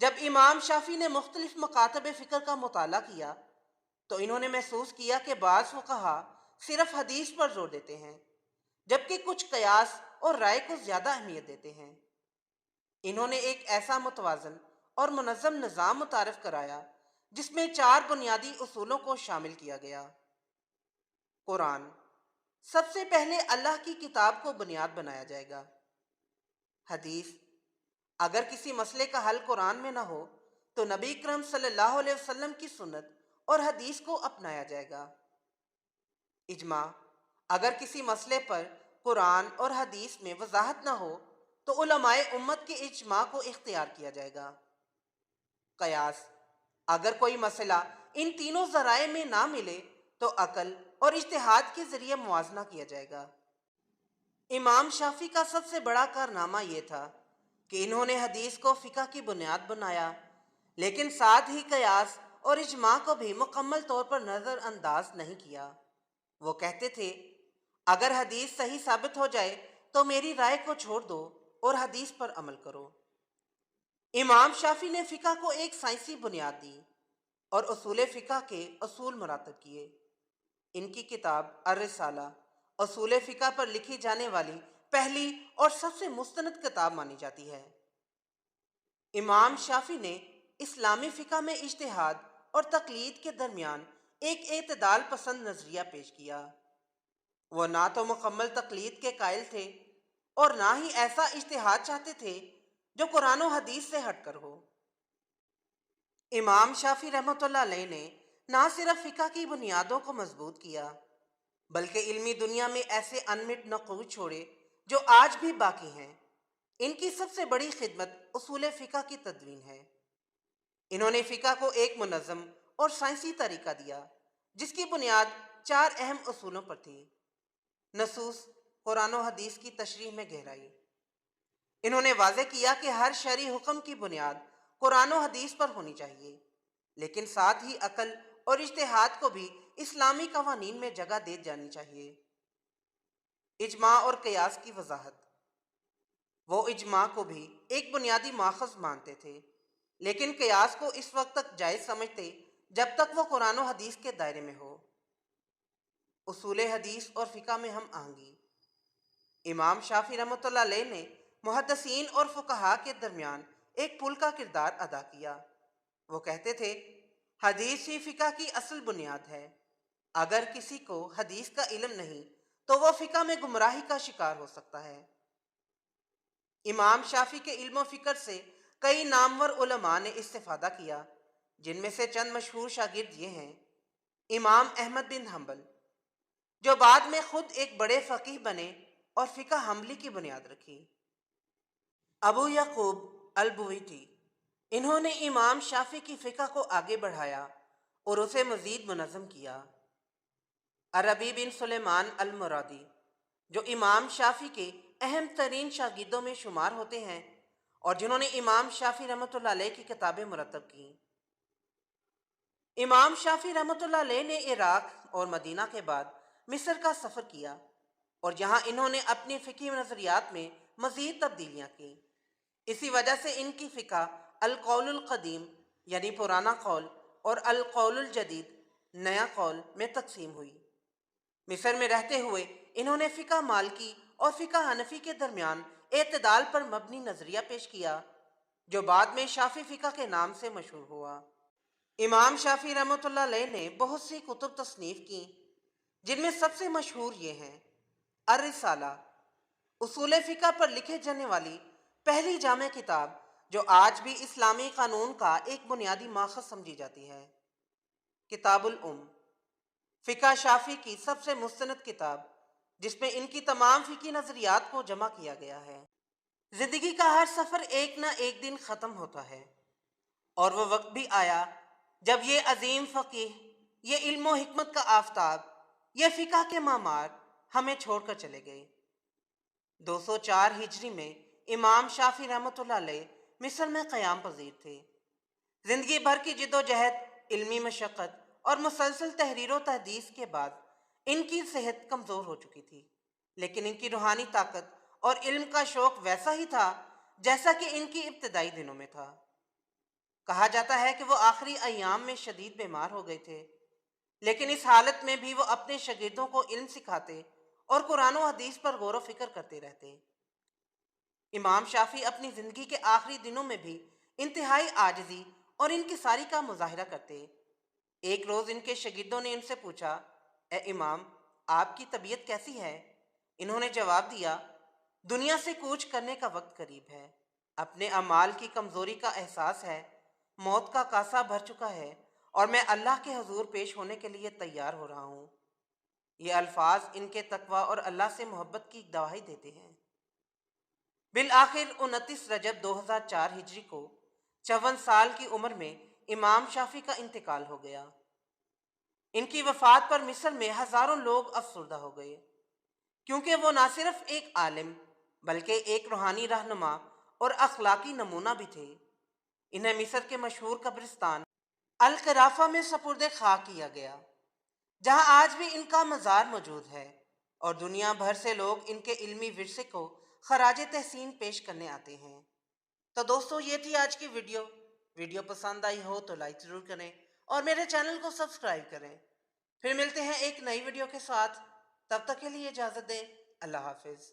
جب امام شافی نے مختلف مکاتب فکر کا مطالعہ کیا تو انہوں نے محسوس کیا کہ بعض فقہا صرف حدیث پر زور دیتے ہیں جبکہ کچھ قیاس اور رائے کو زیادہ اہمیت دیتے ہیں۔ انہوں نے ایک ایسا متوازن اور منظم نظام متعارف کرایا جس میں 4 بنیادی اصولوں کو شامل کیا گیا۔ قرآن، سب سے پہلے اللہ کی کتاب کو بنیاد بنایا جائے گا۔ حدیث، اگر کسی مسئلے کا حل قرآن میں نہ ہو تو نبی اکرم صلی اللہ علیہ وسلم کی سنت اور حدیث کو اپنایا جائے گا۔ اجماع، اگر کسی مسئلے پر قرآن اور حدیث میں وضاحت نہ ہو تو علماء امت کے اجماع کو اختیار کیا جائے گا۔ قیاس، اگر کوئی مسئلہ ان تینوں ذرائع میں نہ ملے تو عقل اور اجتہاد کے ذریعے موازنہ کیا جائے گا۔ امام شافی کا سب سے بڑا کارنامہ یہ تھا کہ انہوں نے حدیث کو فقہ کی بنیاد بنایا، لیکن ساتھ ہی قیاس اور اجماع کو بھی مکمل طور پر نظر انداز نہیں کیا۔ وہ کہتے تھے، اگر حدیث صحیح ثابت ہو جائے تو میری رائے کو چھوڑ دو اور حدیث پر عمل کرو۔ امام شافی نے فقہ کو ایک سائنسی بنیاد دی اور اصول فقہ کے اصول مرتب کیے۔ ان کی کتاب الرسالہ اصول فقہ پر لکھی جانے والی پہلی اور سب سے مستند کتاب مانی جاتی ہے۔ امام شافی نے اسلامی فقہ میں اجتہاد اور تقلید کے درمیان ایک اعتدال پسند نظریہ پیش کیا۔ وہ نہ تو مکمل تقلید کے قائل تھے اور نہ ہی ایسا اجتہاد چاہتے تھے جو قرآن و حدیث سے ہٹ کر ہو۔ امام شافی رحمۃ اللہ علیہ نے نہ صرف فقہ کی بنیادوں کو مضبوط کیا بلکہ علمی دنیا میں ایسے انمٹ نقوش چھوڑے جو آج بھی باقی ہیں۔ ان کی سب سے بڑی خدمت اصول فقہ کی تدوین ہے۔ انہوں نے فقہ کو ایک منظم اور سائنسی طریقہ دیا جس کی بنیاد 4 اہم اصولوں پر تھی: نصوص، قرآن و حدیث کی تشریح میں گہرائی۔ انہوں نے واضح کیا کہ ہر شرعی حکم کی بنیاد قرآن و حدیث پر ہونی چاہیے، لیکن ساتھ ہی عقل اور اجتہاد کو بھی اسلامی قوانین میں جگہ دی جانی چاہیے۔ اجماع اور قیاس کی وضاحت۔ وہ اجماع کو بھی ایک بنیادی ماخذ مانتے تھے، لیکن قیاس کو اس وقت تک جائز سمجھتے جب تک وہ قرآن و حدیث کے دائرے میں ہو۔ اصول حدیث اور فقہ میں ہم آہنگی۔ امام شافی رحمۃ اللہ علیہ نے محدثین اور فقہا کے درمیان ایک پل کا کردار ادا کیا۔ وہ کہتے تھے، حدیث ہی فقہ کی اصل بنیاد ہے۔ اگر کسی کو حدیث کا علم نہیں تو وہ فقہ میں گمراہی کا شکار ہو سکتا ہے۔ امام شافی کے علم و فکر سے کئی نامور علماء نے استفادہ کیا، جن میں سے چند مشہور شاگرد یہ ہیں: امام احمد بن حنبل، جو بعد میں خود ایک بڑے فقیہ بنے اور فقہ حنبلی کی بنیاد رکھی۔ ابو یعقوب البویٹی، انہوں نے امام شافی کی فقہ کو آگے بڑھایا اور اسے مزید منظم کیا۔ عربی بن سلیمان المرادی، جو امام شافی کے اہم ترین شاگردوں میں شمار ہوتے ہیں اور جنہوں نے امام شافی رحمۃ اللہ علیہ کی کتابیں مرتب کیں۔ امام شافی رحمۃ اللہ علیہ نے عراق اور مدینہ کے بعد مصر کا سفر کیا اور یہاں انہوں نے اپنی فقہی نظریات میں مزید تبدیلیاں کی۔ اسی وجہ سے ان کی فقہ القول القدیم یعنی پرانا قول اور القول الجدید نیا قول میں تقسیم ہوئی۔ مصر میں رہتے ہوئے انہوں نے فقہ مالکی اور فقہ حنفی کے درمیان اعتدال پر مبنی نظریہ پیش کیا، جو بعد میں شافی فقہ کے نام سے مشہور ہوا۔ امام شافی رحمۃ اللہ علیہ نے بہت سی کتب تصنیف کی، جن میں سب سے مشہور یہ ہیں: الرسالہ، اصول فقہ پر لکھے جانے والی پہلی جامع کتاب جو آج بھی اسلامی قانون کا ایک بنیادی ماخذ سمجھی جاتی ہے۔ کتاب الام، فقہ شافی کی سب سے مستند کتاب جس میں ان کی تمام فقہی نظریات کو جمع کیا گیا ہے۔ زندگی کا ہر سفر ایک نہ ایک دن ختم ہوتا ہے، اور وہ وقت بھی آیا جب یہ عظیم فقیہ، یہ علم و حکمت کا آفتاب، یہ فقہ کے معمار ہمیں چھوڑ کر چلے گئے۔ 204 ہجری میں امام شافی رحمۃ اللہ علیہ مصر میں قیام پذیر تھے۔ زندگی بھر کی جد و جہد، علمی مشقت اور مسلسل تحریر و تحدیث کے بعد ان کی صحت کمزور ہو چکی تھی، لیکن ان کی روحانی طاقت اور علم کا شوق ویسا ہی تھا جیسا کہ ان کی ابتدائی دنوں میں تھا۔ کہا جاتا ہے کہ وہ آخری ایام میں شدید بیمار ہو گئے تھے، لیکن اس حالت میں بھی وہ اپنے شاگردوں کو علم سکھاتے اور قرآن و حدیث پر غور و فکر کرتے رہتے۔ امام شافعی اپنی زندگی کے آخری دنوں میں بھی انتہائی عاجزی اور انکساری کا مظاہرہ کرتے۔ ایک روز ان کے شاگردوں نے ان سے پوچھا، اے امام، آپ کی طبیعت کیسی ہے؟ انہوں نے جواب دیا، دنیا سے کوچ کرنے کا وقت قریب ہے، اپنے اعمال کی کمزوری کا احساس ہے، موت کا کاسہ بھر چکا ہے اور میں اللہ کے حضور پیش ہونے کے لیے تیار ہو رہا ہوں۔ یہ الفاظ ان کے تقوی اور اللہ سے محبت کی گواہی دیتے ہیں۔ بالآخر 29 رجب 2004 ہجری کو 54 سال کی عمر میں امام شافعی کا انتقال ہو گیا۔ ان کی وفات پر مصر میں ہزاروں لوگ افسردہ ہو گئے، کیونکہ وہ نہ صرف ایک عالم بلکہ ایک روحانی رہنما اور اخلاقی نمونہ بھی تھے۔ انہیں مصر کے مشہور قبرستان القرافہ میں سپرد خاک کیا گیا، جہاں آج بھی ان کا مزار موجود ہے اور دنیا بھر سے لوگ ان کے علمی ورثے کو خراج تحسین پیش کرنے آتے ہیں۔ تو دوستو، یہ تھی آج کی ویڈیو پسند آئی ہو تو لائک ضرور کریں اور میرے چینل کو سبسکرائب کریں۔ پھر ملتے ہیں ایک نئی ویڈیو کے ساتھ، تب تک کے لیے اجازت دیں۔ اللہ حافظ۔